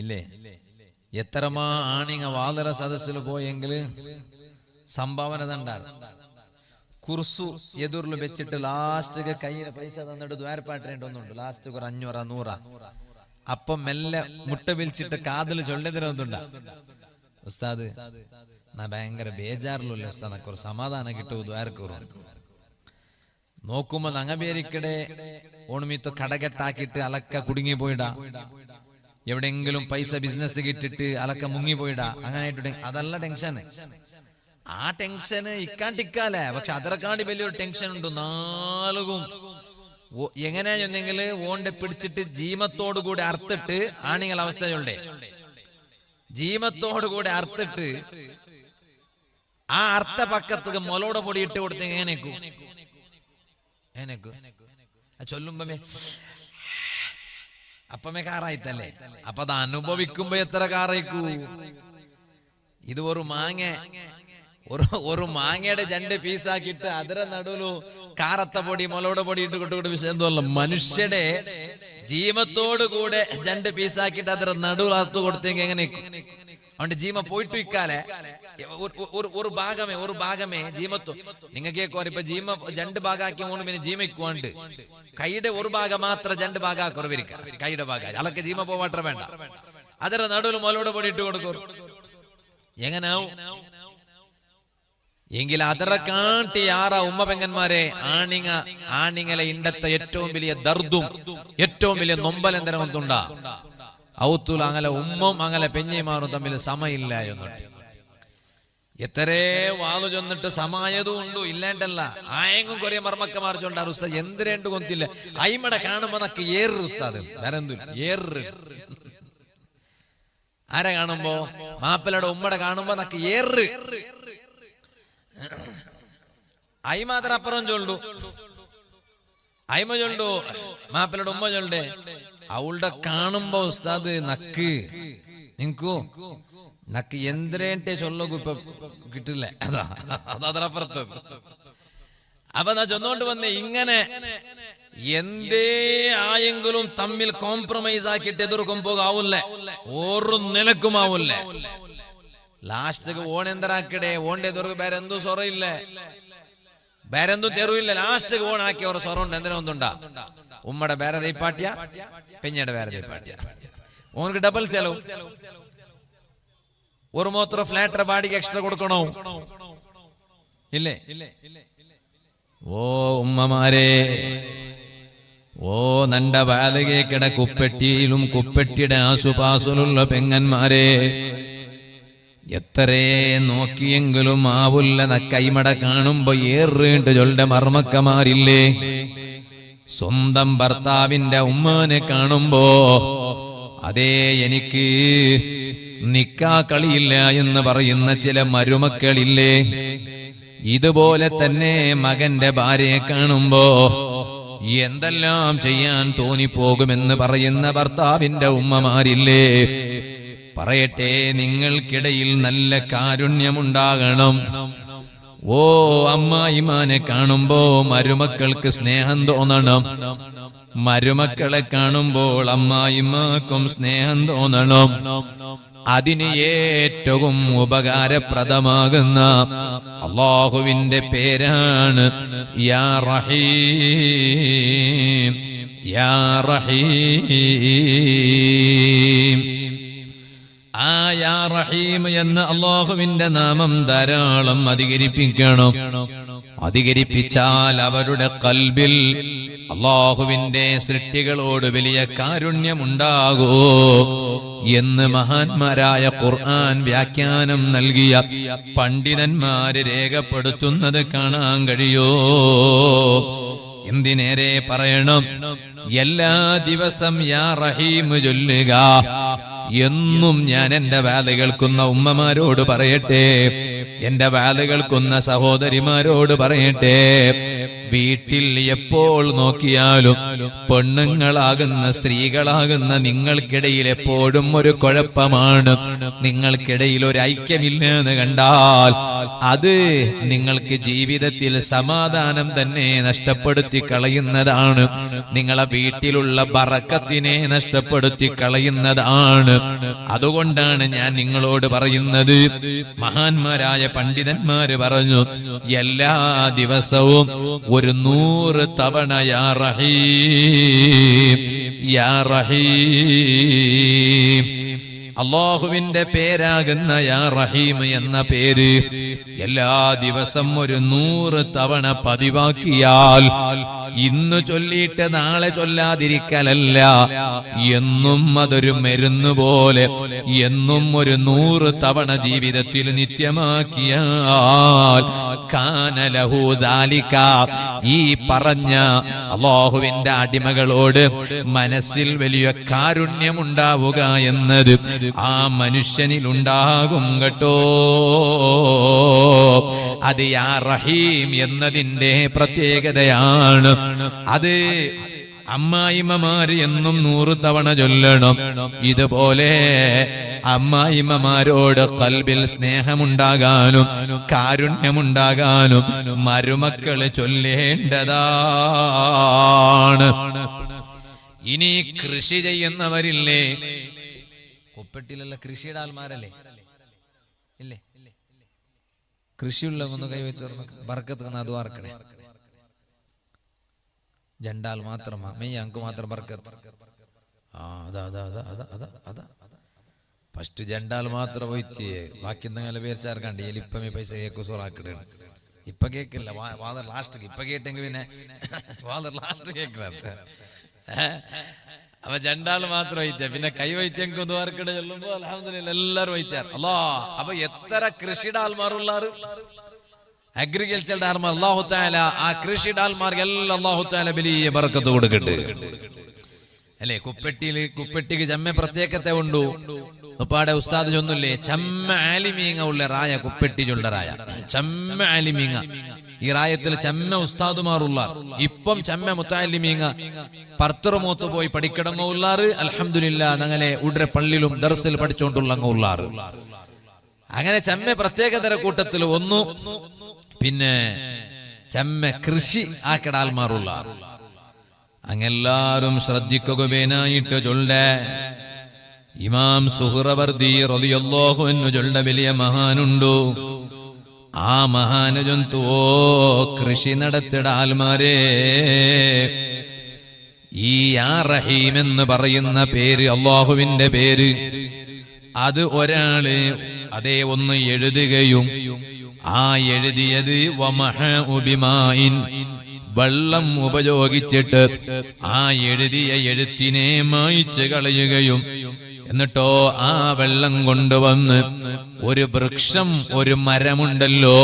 ഇല്ലേ? എത്രമാ ആണിങ്ങ വാതര സദസ്സിൽ പോയെങ്കില് സംഭാവന തണ്ടാണ്. കുർസു എതിർല് വെച്ചിട്ട് ലാസ്റ്റ് കയ്യിലെ പൈസ തന്നിട്ട് ദ്വാരപ്പാട്ടേണ്ടൊന്നുണ്ട്. ലാസ്റ്റ് ഒരു 500 100 അപ്പം മെല്ലെ മുട്ട വിളിച്ചിട്ട് കാതിൽ ചൊല്ലുന്നതിനൊന്നുണ്ട. ഉസ്താദ് നാ ഭയങ്കര ബേജാറിലുള്ള ഉസ്താദ്, നക്ക് ഒരു സമാധാനം കിട്ടൂ ദ്വാരക്കൂറും. നോക്കുമ്പോ നങ്ങബേരിക്കടെ ഓണമീത്ത കടകെട്ടാക്കിയിട്ട് അലക്ക കുടുങ്ങി പോയിടാ, എവിടെയെങ്കിലും പൈസ ബിസിനസ് കിട്ടിട്ട് അലക്ക മുങ്ങി പോയിടാ, അങ്ങനെ അതല്ല ടെൻഷൻ. ആ ടെൻഷന് ഇക്കാണ്ടിക്കാലേ, പക്ഷെ അതിനെക്കാണ്ടി വലിയൊരു ടെൻഷൻ ഉണ്ട്. നാലുകും എങ്ങനെയാണെന്നെങ്കില് ഓണ്ടെ പിടിച്ചിട്ട് ജീമത്തോടു കൂടി അർത്തിട്ട് ആണിങ്ങൾ അവസ്ഥയുണ്ടേ. ജീമത്തോടു കൂടി അർത്തിട്ട് ആ അർത്ഥ പക്കത്ത് മുലോടെ പൊടി ഇട്ട് കൊടുത്ത് എങ്ങനെക്കൂ ചൊല്ലുമ്പമേ അപ്പമേ കാറായിത്തല്ലേ. അപ്പൊ അത് അനുഭവിക്കുമ്പോ എത്ര കാറായിക്കൂ. ഇത് ഒരു മാങ്ങ, ഒരു മാങ്ങയുടെ 2 പീസാക്കിയിട്ട് അതിരെ നടുവിലു കാറത്ത പൊടി മുളയുടെ പൊടി ഇട്ട് കൊട്ടുകൊണ്ട് വിഷയം തോന്നല. മനുഷ്യയുടെ ജീമത്തോടു കൂടെ 2 പീസാക്കിയിട്ട് അതിരെ നടുവിൽ അകത്ത് കൊടുത്തെങ്കിൽ എങ്ങനെ? അതുകൊണ്ട് ജീമ പോയിട്ട് ഇക്കാലെ ഒരു ഭാഗമേ ജീമത്തു നിങ്ങൾക്ക് ഇപ്പൊ ജീമ 2 ഭാഗമാക്കി 3 പിന്നെ ജീമ ഇക്കുവാണ്ട് കൈയുടെ ഒരു ഭാഗം മാത്രം 2 ഭാഗം കുറവിരിക്ക. കൈയുടെ ഭാഗം അതൊക്കെ ജീമ പോവാട്ട വേണ്ട. അതിരെ നടുവിൽ മുളയുടെ പൊടി ഇട്ട് കൊടുക്കും. എങ്ങനാവും? എങ്കിൽ അതറെ കാട്ടി ആറാ ഉമ്മ പെങ്ങന്മാരെ, ആണിങ്ങളെ ഇണ്ടത്തെ ഏറ്റവും വലിയ ദർദും ഏറ്റവും വലിയ നൊമ്പലെന്തരം ഒന്നുണ്ടാ. ഔത്തുൽ അങ്ങനെ ഉമ്മും അങ്ങനെ പെഞ്ഞിമാറും തമ്മിൽ സമയില്ല എന്നുണ്ട്. എത്രേ വാതു ചൊന്നിട്ട് സമായതും ഉണ്ടു, ഇല്ലാണ്ടല്ല. ആയെങ്കും കൊറേ മർമ്മക്കമാർ ചൊണ്ടാർ ഉസ്താദ് എന്തിരേണ്ടു കൊന്നില്ല. അയിമടെ കാണുമ്പോ നക്ക് ഏറ് ഉസ്താദ് വരന്തു ഏറ്. ആരെ കാണുമ്പോ? മാപ്പിളയുടെ ഉമ്മടെ കാണുമ്പോ നക്ക് ഏറ്. അയി മാത്രം അപ്പുറം ചൊല്ലു, അയിമ ചൊല്ലു, മാപ്പിളയുടെ ഉമ്മ ചൊല്ലേ. അവളുടെ കാണുമ്പോ ഉസ്താദ് നക്ക് നിങ്ങക്കൂ നക്ക് എന്തിരേണ്ടെ ചൊല്ലു ഇപ്പൊ കിട്ടില്ല. അതപ്പുറത്ത് അപ്പൊ നാ ചൊന്നോണ്ട് വന്നേ. ഇങ്ങനെ എന്തേ ആയെങ്കിലും തമ്മിൽ കോംപ്രമൈസ് ആക്കിയിട്ട് എതിർക്കുമ്പോ ആവൂല്ലേ, ഒരു നിലക്കും ആവൂല്ലേ. ലാസ്റ്റ് ഓണെന്തരാക്കിടെ ഓണ്ടെ എതിർക്ക് ಬೇರೆಂದು സ്വറ ഇല്ല, ಬೇರೆಂದು തെരുവില്ല. ലാസ്റ്റ് ഓണാക്കി ഒരു സ്വറ ഉണ്ട്. എന്തിനാ ഒന്നുണ്ടാ? ഉമ്മയുടെ ಬೇರೆ ദൈപ്പാട്ടിയ, പെഞ്ഞയുടെ ಬೇರೆ ദൈപ്പാട്ടിയ. ഓനക്ക് ഡബിൾ ചെലവ്. ഒരു മോത്ര ഫ്ലാറ്റർ ബാഡിക്ക് എക്സ്ട്രാ കൊടുക്കണോ ഇല്ലേ? ഓ ഉമ്മമാരെ, ഓ നണ്ട ബാലകെ കിട കുപ്പെട്ടിയിലും കുപ്പെട്ടിയുടെ ആസുപാസുലുള്ള പെങ്ങന്മാരെ, എത്രേ നോക്കിയെങ്കിലും ആവുല്ല കൈമട കാണുമ്പോ ഏറിണ്ട് ചൊല്ലുടെ മർമ്മക്കമാരില്ലേ. സ്വന്തം ഭർത്താവിന്റെ ഉമ്മാനെ കാണുമ്പോ അതേ എനിക്ക് നിക്കാ കളിയില്ല എന്ന് പറയുന്ന ചില മരുമക്കളില്ലേ. ഇതുപോലെ തന്നെ മകന്റെ ഭാര്യയെ കാണുമ്പോ എന്തെല്ലാം ചെയ്യാൻ തോന്നിപ്പോകുമെന്ന് പറയുന്ന ഭർത്താവിന്റെ ഉമ്മമാരില്ലേ. പറയട്ടെ, നിങ്ങൾക്കിടയിൽ നല്ല കാരുണ്യമുണ്ടാകണം. ഓ അമ്മായിമാനെ കാണുമ്പോ മരുമക്കൾക്ക് സ്നേഹം തോന്നണം. മരുമക്കളെ കാണുമ്പോൾ അമ്മായിമാക്കും സ്നേഹം തോന്നണം. അതിന് ഏറ്റവും ഉപകാരപ്രദമാകുന്ന അല്ലാഹുവിന്റെ പേരാണ് യാ റഹീം, യാ റഹീം. ആ യാ റഹീം എന്ന അല്ലാഹുവിന്റെ നാമം ധാരാളം അധികരിപ്പിക്കണം. അധികരിപ്പിച്ചാൽ അവരുടെ ഖൽബിൽ അല്ലാഹുവിന്റെ സൃഷ്ടികളോട് വലിയ കാരുണ്യമുണ്ടാകൂ എന്ന് മഹാന്മാരായ ഖുർആൻ വ്യാഖ്യാനം നൽകിയ പണ്ഡിതന്മാര് രേഖപ്പെടുത്തുന്നത് കാണാൻ കഴിയോ? എന്തിനേറെ പറയണം, എല്ലാ ദിവസം യാ റഹീം ചൊല്ലുക. എന്നും ഞാൻ എന്റെ വാല് കേൾക്കുന്ന ഉമ്മമാരോട് പറയട്ടെ, എന്റെ വാല് കേൾക്കുന്ന സഹോദരിമാരോട് പറയട്ടെ, വീട്ടിൽ എപ്പോൾ നോക്കിയാലും പെണ്ണുങ്ങളാകുന്ന സ്ത്രീകളാകുന്ന നിങ്ങൾക്കിടയിൽ എപ്പോഴും ഒരു കുഴപ്പമാണ്, നിങ്ങൾക്കിടയിൽ ഒരു ഐക്യമില്ല എന്ന് കണ്ടാൽ അത് നിങ്ങൾക്ക് ജീവിതത്തിൽ സമാധാനം തന്നെ നഷ്ടപ്പെടുത്തി കളയുന്നതാണ്. നിങ്ങളെ വീട്ടിലുള്ള ബറക്കത്തിനെ നഷ്ടപ്പെടുത്തി കളയുന്നതാണ്. അതുകൊണ്ടാണ് ഞാൻ നിങ്ങളോട് പറയുന്നത്, മഹാന്മാരായ പണ്ഡിതന്മാര് പറഞ്ഞു, എല്ലാ ദിവസവും ഒരു 100 തവണ യാ റഹീം യാ റഹീം, അല്ലാഹുവിന്റെ പേരാകുന്ന യാ റഹീം എന്ന പേര് എല്ലാ ദിവസം ഒരു 100 തവണ പതിവാക്കിയാൽ ഇന്ന് ചൊല്ലിയിട്ട് നാളെ ചൊല്ലാതിരിക്കലല്ല, എന്നും അതൊരു മരുന്ന് പോലെ എന്നും ഒരു 100 തവണ ജീവിതത്തിൽ നിത്യമാക്കിയാൽ കാന ലഹു ദാലിക, ഈ പറഞ്ഞ അല്ലാഹുവിന്റെ അടിമകളോട് മനസ്സിൽ വലിയ കാരുണ്യമുണ്ടാവുക എന്നത് ആ മനുഷ്യനിലുണ്ടാകും കേട്ടോ. അത് യാ റഹീം എന്നതിന്റെ പ്രത്യേകതയാണ്. അത് അമ്മായിമ്മമാര് എന്നും 100 തവണ ചൊല്ലണം. ഇതുപോലെ അമ്മായിമ്മമാരോട് ഖൽബിൽ സ്നേഹമുണ്ടാകാനും കാരുണ്യമുണ്ടാകാനും മരുമക്കള് ചൊല്ലേണ്ടതാണ്. ഇനി കൃഷി ചെയ്യുന്നവരില്ലേ, കുപ്പട്ടിലുള്ള കൃഷിയുടെ ആൾമാരല്ലേ ഇല്ലേ? കൃഷിയുള്ള ഒന്ന് കൈവച്ച് ബർക്കത്ത് അതുവാർക്കണേ. ജണ്ടാൽ മാത്രമാ മെയ് അങ്ക് മാത്രം ബർക്കത്ത്. ഫസ്റ്റ് ജണ്ടാൽ മാത്രം പോയിട്ട് ബാക്കി എന്തെങ്കിലും പേർച്ചാർക്കണ്ട് ഇപ്പമേ പൈസ കേക്കുറാക്കിട. ഇപ്പൊ കേക്കില്ല, വാദർ ലാസ്റ്റ്. ഇപ്പൊ കേട്ടെങ്കിൽ പിന്നെ വാദർ ലാസ്റ്റ് കേൾക്കുന്നത്. അപ്പൊ ജണ്ടാൾ മാത്രം വഹിച്ച പിന്നെ കൈ വഹിച്ചെങ്കുവാർക്കിട ചെല്ലുമ്പോ അൽഹംദുലില്ലാ എല്ലാരും വഹിച്ചാർ. അല്ലോ അപ്പൊ എത്ര കൃഷിയുടെ ആൾമാരുള്ളാറ്, അഗ്രികൾച്ചറുടെ ആൾമാർ. അല്ലാഹു തആല ആ കൃഷിയുടെ ആൾമാർക്ക് എല്ലാം അല്ലാഹു തആല വലിയ ബർക്കത്ത് കൊടുക്കട്ടെ അല്ലേ. കുപ്പെട്ടിക്ക് ചമ്മ പ്രത്യേകത ഉണ്ടു. ഉപ്പാടെ ഉസ്താദ് ചൊന്നില്ലേ, ചമ്മ ആലിമീങ്ങ ഉള്ള റായ കുപ്പെട്ടി ചൊല്ല റായ, ചമ്മ ആലിമീങ്ങ. ഈ റായത്തിൽ ചമ്മ ഉസ്താദുമാറുള്ള ഇപ്പം ചമ്മ മുത്താലിമീങ്ങ പർത്തുറമൂത്ത് പോയി പഠിക്കടങ്ങ ഉള്ളാറ്. അൽഹംദുലില്ലാ ഞങ്ങളെ ഉടരെ പള്ളിയിലും ദർസിൽ പഠിച്ചുകൊണ്ടുള്ള ഉള്ളാറ്. അങ്ങനെ ചമ്മ പ്രത്യേകതര കൂട്ടത്തിൽ ഒന്നു. പിന്നെ ചമ്മ കൃഷി ആക്കടാൽമാറുള്ള. അങ്ങെല്ലാരും ശ്രദ്ധിക്കുക വേനായിട്ട് ചൊല്ലേ. ഇമാം സുഹ്റവർദി റളിയല്ലാഹു അൻഹു ചൊല്ല വലിയ മഹാനുണ്ടു. ആ മഹാന ജന്തുവോ കൃഷി നടത്തിടാൽമാരെ, ഈ യാ റഹീം എന്ന് പറയുന്ന പേര്, അല്ലാഹുവിന്റെ പേര്, അത് ഒരാള് അതേ ഒന്ന് എഴുതുകയും ആ എഴുതിയത് വെള്ളം ഉപയോഗിച്ചിട്ട് ആ എഴുതിയ എഴുത്തിനെ മായ്ച്ചു കളയുകയും എന്നിട്ടോ ആ വെള്ളം കൊണ്ടുവന്ന് ഒരു വൃക്ഷം, ഒരു മരമുണ്ടല്ലോ,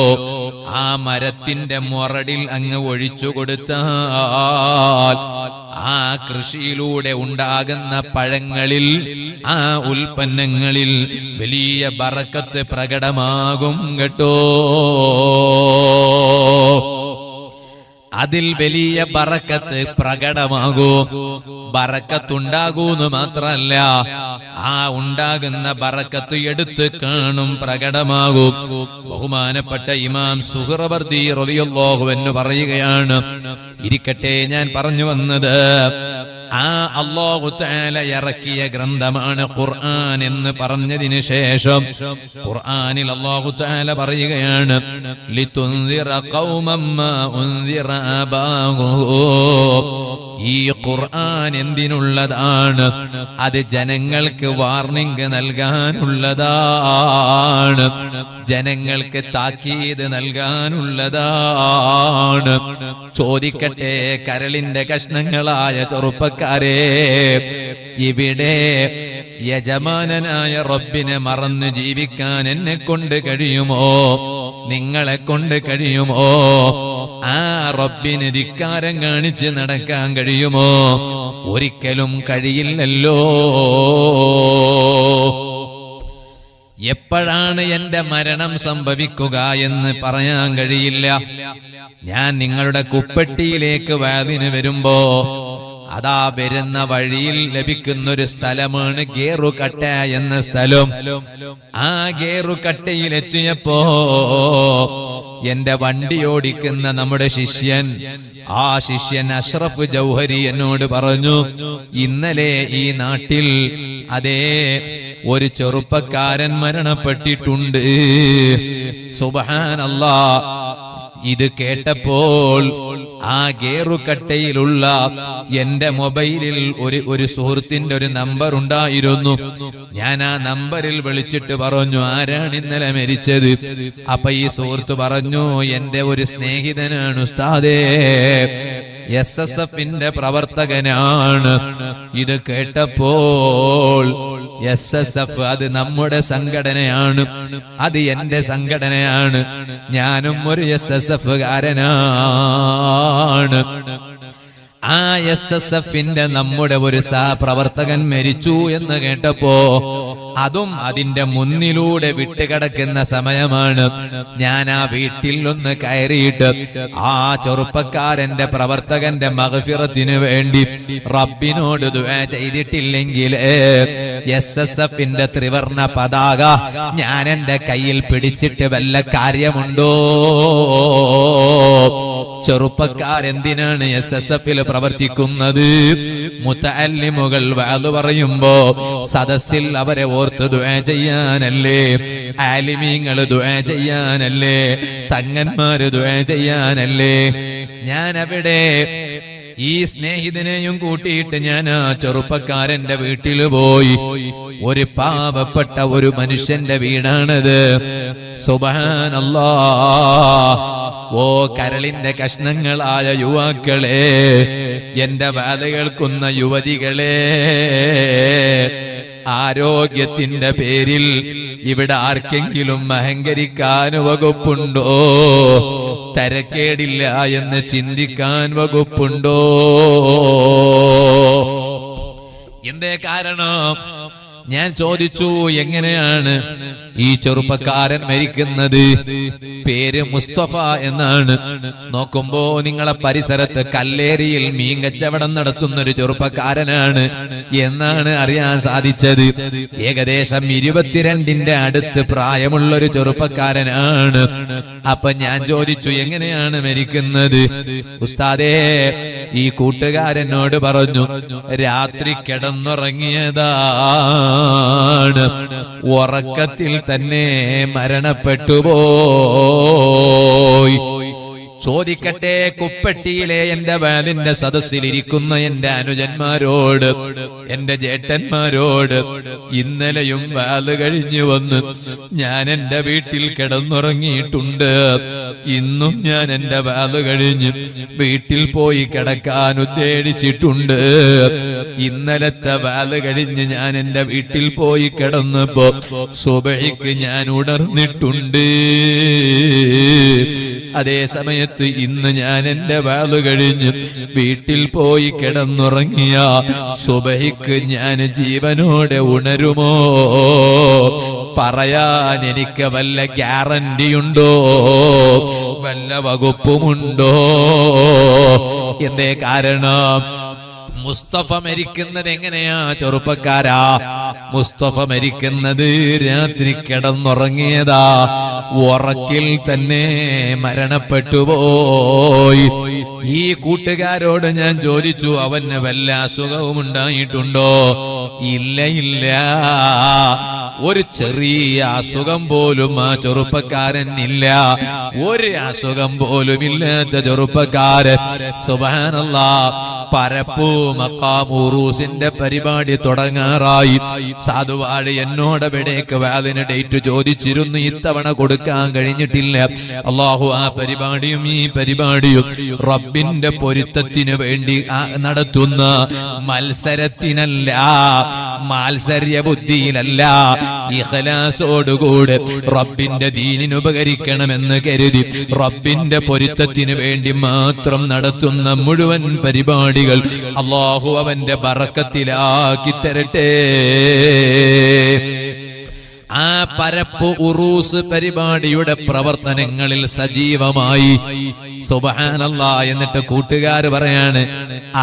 ആ മരത്തിന്റെ മുരടിൽ അങ്ങ് ഒഴിച്ചു കൊടുത്താൽ ആ കൃഷിയിലൂടെ ഉണ്ടാകുന്ന പഴങ്ങളിൽ, ആ ഉൽപ്പന്നങ്ങളിൽ വലിയ ബറക്കത്ത് പ്രകടമാകും കേട്ടോ. അതിൽ വലിയ ബറക്കത്ത് പ്രകടമാകും. ബറക്കത്തുണ്ടാകൂന്ന് മാത്രല്ല, ആ ഉണ്ടാകുന്ന ബറക്കത്ത് എടുത്ത് കാണും, പ്രകടമാകും. ബഹുമാനപ്പെട്ട ഇമാം സുഹ്റവർദി റളിയല്ലാഹു അൻഹു പറയുകയാണ്. ഇരിക്കട്ടെ, ഞാൻ പറഞ്ഞു വന്നത് ആ അല്ലാഹു തആല ഇറക്കിയ ഗ്രന്ഥമാണ് ഖുർആൻ എന്ന് പറഞ്ഞതിന് ശേഷം ഖുർആനിൽ അല്ലാഹു തആല പറയുകയാണ്, ലിതുൻദിറ ഖൗമൻ മാ ഉൻദിറ ആബാഹും. ഈ ഖുർആൻ എന്തിനുള്ളതാണ്? അത് ജനങ്ങൾക്ക് വാർണിംഗ് നൽകാനുള്ളതാണ്, ജനങ്ങൾക്ക് താക്കീത് നൽകാനുള്ളതാണ്. ചോദിക്കട്ടെ, കരളിന്റെ കഷ്ണങ്ങളായ ചെറുപ്പക്കാരെ, ഇവിടെ യജമാനനായ റബ്ബിനെ മറന്ന് ജീവിക്കാൻ എന്നെ കൊണ്ട് കഴിയുമോ? നിങ്ങളെ കൊണ്ട് കഴിയുമോ? ആ റബ്ബിന് ധിക്കാരം കാണിച്ച് നടക്കാൻ കഴിയുമോ? ഒരിക്കലും കഴിയില്ലല്ലോ. എപ്പോഴാണ് എന്റെ മരണം സംഭവിക്കുക എന്ന് പറയാൻ കഴിയില്ല. ഞാൻ നിങ്ങളുടെ കുപ്പട്ടിയിലേക്ക് വാതിന് വരുമ്പോ അതാ വരുന്ന വഴിയിൽ ലഭിക്കുന്നൊരു സ്ഥലമാണ് ഗേറുകട്ട എന്ന സ്ഥലം. ആ ഗേറുകട്ടയിൽ എത്തിയപ്പോ എന്റെ വണ്ടി ഓടിക്കുന്ന നമ്മുടെ ശിഷ്യൻ, ആ ശിഷ്യൻ അഷ്റഫ് ജൗഹരി എന്നോട് പറഞ്ഞു, ഇന്നലെ ഈ നാട്ടിൽ അതേ ഒരു ചെറുപ്പക്കാരൻ മരണപ്പെട്ടിട്ടുണ്ട്. സുബ്ഹാനല്ലാഹ്. ഇത് കേട്ടപ്പോൾ ആ ഗേറുകട്ടയിലുള്ള എന്റെ മൊബൈലിൽ ഒരു സുഹൃത്തിന്റെ ഒരു നമ്പർ ഉണ്ടായിരുന്നു. ഞാൻ ആ നമ്പറിൽ വിളിച്ചിട്ട് പറഞ്ഞു, ആരാണ് ഇന്നലെ മരിച്ചത്? അപ്പൊ ഈ സുഹൃത്ത് പറഞ്ഞു, എന്റെ ഒരു സ്നേഹിതനാണ് ഉസ്താദേ, SSFന്റെ പ്രവർത്തകനാണ്. ഇത് കേട്ടപ്പോൾ SSF അത് നമ്മുടെ സംഘടനയാണ്, അത് എന്റെ സംഘടനയാണ്, ഞാനും ഒരു SSF കാരനാണ്. ആ SSFന്റെ നമ്മുടെ ഒരു പ്രവർത്തകൻ മരിച്ചു എന്ന് കേട്ടപ്പോ അതും അതിന്റെ മുന്നിലൂടെ വിട്ടുകിടക്കുന്ന സമയമാണ്. ഞാൻ ആ വീട്ടിൽ ഒന്ന് കയറിയിട്ട് ആ ചെറുപ്പക്കാരന്റെ പ്രവർത്തകന്റെ മഗ്ഫിറത്തിന് വേണ്ടി റബ്ബിനോട് ദുആ ചെയ്തിട്ടില്ലെങ്കിൽ SSFന്റെ ത്രിവർണ പതാക ഞാൻ എന്റെ കയ്യിൽ പിടിച്ചിട്ട് വല്ല കാര്യമുണ്ടോ? ചെറുപ്പക്കാരെന്തിനാണ് SSFൽ പ്രവർത്തിക്കുന്നത്? മുതഅല്ലിമുകൾ വഅദ് പറയുമ്പോ സദസ്സിൽ അവരെ ഓർത്ത് ദുആ ചെയ്യാനല്ലേ, ആലിമീങ്ങൾ ദുആ ചെയ്യാനല്ലേ, തങ്ങന്മാര് ദുആ ചെയ്യാനല്ലേ. ഞാൻ അവിടെ ഈ സ്നേഹിതനെയും കൂട്ടിയിട്ട് ഞാൻ ആ ചെറുപ്പക്കാരന്റെ വീട്ടിൽ പോയി. ഒരു പാവപ്പെട്ട ഒരു മനുഷ്യന്റെ വീടാണത്. സുബ്ഹാനല്ലാഹ്. ഓ കരളിന്റെ കഷ്ണങ്ങളായ യുവാക്കളെ, എന്റെ വാദ കേൾക്കുന്ന യുവതികളെ, ആരോഗ്യത്തിന്റെ പേരിൽ ഇവിടെ ആർക്കെങ്കിലും അഹങ്കരിക്കാൻ വകുപ്പുണ്ടോ? തരക്കേടില്ല എന്ന് ചിന്തിക്കാൻ വകുപ്പുണ്ടോ? എന്തേ കാരണം? ഞാൻ ചോദിച്ചു, എങ്ങനെയാണ് ഈ ചെറുപ്പക്കാരൻ മരിക്കുന്നത്? പേര് മുസ്തഫ എന്നാണ്. നോക്കുമ്പോ നിങ്ങളെ പരിസരത്ത് കല്ലേരിയിൽ മീൻ കച്ചവടം നടത്തുന്ന ഒരു ചെറുപ്പക്കാരനാണ് എന്നാണ് അറിയാൻ സാധിച്ചത്. ഏകദേശം 22ന്റെ അടുത്ത് പ്രായമുള്ള ഒരു ചെറുപ്പക്കാരനാണ്. അപ്പൊ ഞാൻ ചോദിച്ചു, എങ്ങനെയാണ് മരിക്കുന്നത്? ഉസ്താദേ, ഈ കൂട്ടുകാരനോട് പറഞ്ഞു, രാത്രി കിടന്നുറങ്ങിയതാണ്, ഉറക്കത്തിൽ തന്നെ മരണപ്പെട്ടുപോയി. ചോദിക്കട്ടെ, കുപ്പട്ടിയിലെ എന്റെ വാലിന്റെ സദസ്സിലിരിക്കുന്ന എന്റെ അനുജന്മാരോട്, എന്റെ ജേട്ടന്മാരോട്, ഇന്നലെയും വാല് കഴിഞ്ഞു വന്ന് ഞാൻ എന്റെ വീട്ടിൽ കിടന്നുറങ്ങിയിട്ടുണ്ട്. ഇന്നും ഞാൻ എന്റെ വാല് കഴിഞ്ഞ് വീട്ടിൽ പോയി കിടക്കാൻ ഉദ്ദേശിച്ചിട്ടുണ്ട്. ഇന്നലത്തെ വാല് കഴിഞ്ഞ് ഞാൻ എന്റെ വീട്ടിൽ പോയി കിടന്നപ്പോ സുബഹിക്ക് ഞാൻ ഉണർന്നിട്ടുണ്ട്. അതേ സമയത്ത് ഇന്ന് ഞാൻ എന്റെ വാല് കഴിഞ്ഞ് വീട്ടിൽ പോയി കിടന്നുറങ്ങിയ സുബഹിക്ക് ഞാൻ ജീവനോടെ ഉണരുമോ? പറയാൻ എനിക്ക് വല്ല ഗ്യാരണ്ടിയുണ്ടോ? വല്ല വകുപ്പുമുണ്ടോ? എന്തേ കാരണം? മുസ്തഫ മരിക്കുന്നത് എങ്ങനെയാ ചെറുപ്പക്കാരാ? മുസ്തഫ മരിക്കുന്നത് രാത്രി കിടന്നുറങ്ങിയതാ, ഉറക്കിൽ തന്നെ മരണപ്പെട്ടുപോയി. ഈ കൂട്ടുകാരോട് ഞാൻ ചോദിച്ചു, അവന് വല്ല അസുഖവും ഉണ്ടായിട്ടുണ്ടോ? ഇല്ല ഇല്ല, ഒരു ചെറിയ അസുഖം പോലും ആ ചെറുപ്പക്കാരൻ ഇല്ല. ഒരു അസുഖം പോലും ഇല്ലാത്ത ചെറുപ്പക്കാരൻ. സുബ്ഹാനല്ലാഹ്. പരപ്പൂ മഖാമുറൂസിന്റെ പരിപാടി തുടങ്ങാറായി. സാധുവാഴി എന്നോട് ഇവിടേക്ക് വാലിന് ഡേറ്റ് ചോദിച്ചിരുന്നു, ഇത്തവണ കൊടുക്കാൻ കഴിഞ്ഞിട്ടില്ല. അള്ളാഹു ആ പരിപാടിയും ഈ പരിപാടിയും റബ്ബിന്റെ പൊരുത്തത്തിന് വേണ്ടി നടത്തുന്ന മത്സരത്തിനല്ല, മാത്സര്യ ബുദ്ധിയിലല്ല, ഇഖ്ലാസോടുകൂടെ റബ്ബിന്റെ ദീനിന് ഉപകരിക്കണമെന്ന് കരുതി റബ്ബിന്റെ പൊരുത്തത്തിന് വേണ്ടി മാത്രം നടത്തുന്ന മുഴുവൻ പരിപാടികൾ അല്ലാഹു അവന്റെ ബറക്കത്തിലാക്കി തരട്ടെ. ആ പരപ്പ് ഉറൂസ് പരിപാടിയുടെ പ്രവർത്തനങ്ങളിൽ സജീവമായി. സുബ്ഹാനല്ലാഹ്. എന്നിട്ട് കൂട്ടുകാർ പറയാണ്,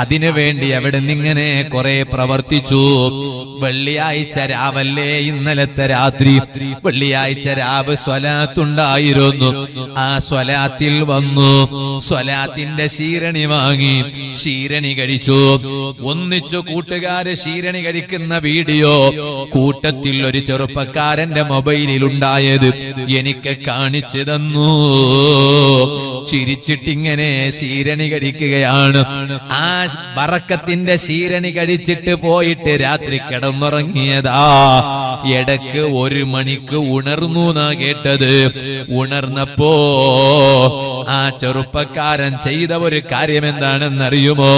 അതിനു വേണ്ടി അവിടെ നിന്നിങ്ങനെ കുറെ പ്രവർത്തിച്ചു. വെള്ളിയാഴ്ച രാവല്ലേ ഇന്നലത്തെ രാത്രി, വെള്ളിയാഴ്ച രാവ് സ്വലാത്തുണ്ടായിരുന്നു. ആ സ്വലാത്തിൽ വന്നു, സ്വലാത്തിന്റെ ശീരണി വാങ്ങി, ശീരണി കഴിച്ചു. ഒന്നിച്ചു കൂട്ടുകാര് ശീരണി കഴിക്കുന്ന വീഡിയോ കൂട്ടത്തിൽ ഒരു ചെറുപ്പക്കാരന്റെ മൊബൈലിൽ ഉണ്ടായത് എനിക്ക് കാണിച്ചു തന്നു. ചിരിച്ചിട്ടിങ്ങനെ ശീരണി കഴിക്കുകയാണ്. ആ ബറക്കത്തിന്റെ ശീരണി കഴിച്ചിട്ട് പോയിട്ട് രാത്രി കിടന്നുറങ്ങിയതാ. ഇടക്ക് 1 മണിക്ക് ഉണർന്നു എന്നാ കേട്ടത്. ഉണർന്നപ്പോ ആ ചെറുപ്പക്കാരൻ ചെയ്ത ഒരു കാര്യം എന്താണെന്നറിയുമോ?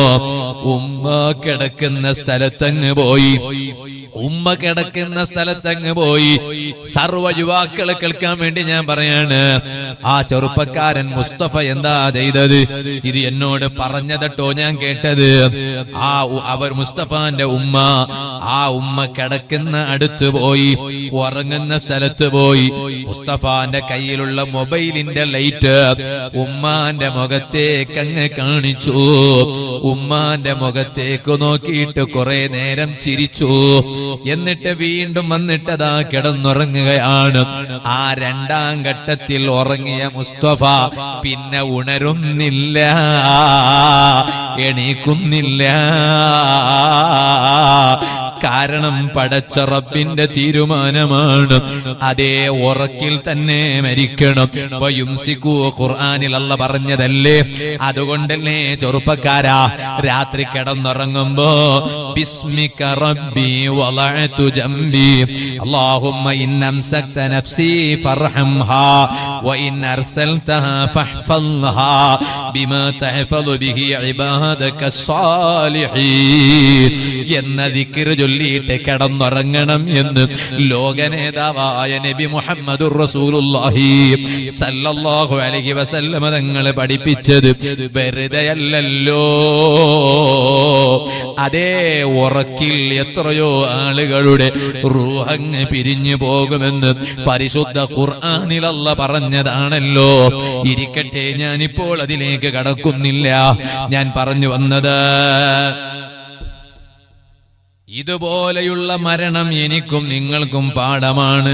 ഉമ്മ കിടക്കുന്ന സ്ഥലത്തങ്ങ് പോയി. ഉമ്മ കിടക്കുന്ന സ്ഥലത്തങ്ങ് പോയി. സർവ്വ യുവാക്കളെ കേൾക്കാൻ വേണ്ടി ഞാൻ പറയാണ്, ആ ചെറുപ്പക്കാരൻ മുസ്തഫ എന്താ ചെയ്തത്? ഇത് എന്നോട് പറഞ്ഞതട്ടോ ഞാൻ കേട്ടത്. അവർ മുസ്തഫാന്റെ ഉമ്മ, ആ ഉമ്മ കിടക്കുന്ന അടുത്ത് പോയി, ഉറങ്ങുന്ന സ്ഥലത്ത് പോയി. മുസ്തഫാന്റെ കയ്യിലുള്ള മൊബൈലിന്റെ ലൈറ്റ് ഉമ്മാന്റെ മുഖത്തേക്ക് അങ്ങ് കാണിച്ചു. ഉമ്മാന്റെ മുഖത്തേക്ക് നോക്കിയിട്ട് കുറെ നേരം ചിരിച്ചു. എന്നിട്ട് വീണ്ടും വന്നിട്ടതാ കിടന്നുറങ്ങുകയാണ്. ആ 2ാം ഘട്ടത്തിൽ ഉറങ്ങിയ മുസ്തഫ പിന്നെ ഉണരുന്നില്ല, എണീക്കുന്നില്ല. കാരണം പടച്ച റബ്ബിന്റെ തീരുമാനമാണ്. അതേ ഉറക്കിൽ തന്നെ മരിക്കണം. ഖുർആനിൽ അല്ലാഹ് പറഞ്ഞതല്ലേ. അതുകൊണ്ടല്ലേ ചെറുപ്പക്കാരാ, രാത്രി കിടന്നുറങ്ങുമ്പോ ബിസ്മിക റബ്ബി വളഅതു ജംബി അല്ലാഹുമ്മ ഇൻ അംസക്ത നഫ്സി ഫർഹംഹാ വഇൻ അർസൽതഹാ ഫഹ്ഫൽഹാ ബിമാ തഹ്ഫളു ബിഹി ഇബാദക സ്സാലിഹീൻ എന്ന ദിക്ർ ചൊല്ലിയിട്ട് കിടന്നുറങ്ങണം എന്ന് ലോകനേതാവായ നബി മുഹമ്മദുർ റസൂലുള്ളാഹി സല്ലല്ലാഹു അലൈഹി വസല്ലം തങ്ങൾ പഠിപ്പിച്ചത് വെറുതെയല്ലല്ലോ. അതേ ഉറക്കിൽ എത്രയോ ആളുകളുടെ റൂഹങ്ങ് പിരിഞ്ഞു പോകുമെന്ന് പരിശുദ്ധ ഖുർആനിൽ അല്ലാഹ് പറഞ്ഞതാണല്ലോ. ഇരിക്കട്ടെ, ഞാനിപ്പോൾ അതിലേക്ക് കടക്കുന്നില്ല. ഞാൻ പറഞ്ഞു വന്നത്, ഇതുപോലെയുള്ള മരണം എനിക്കും നിങ്ങൾക്കും പാഠമാണ്.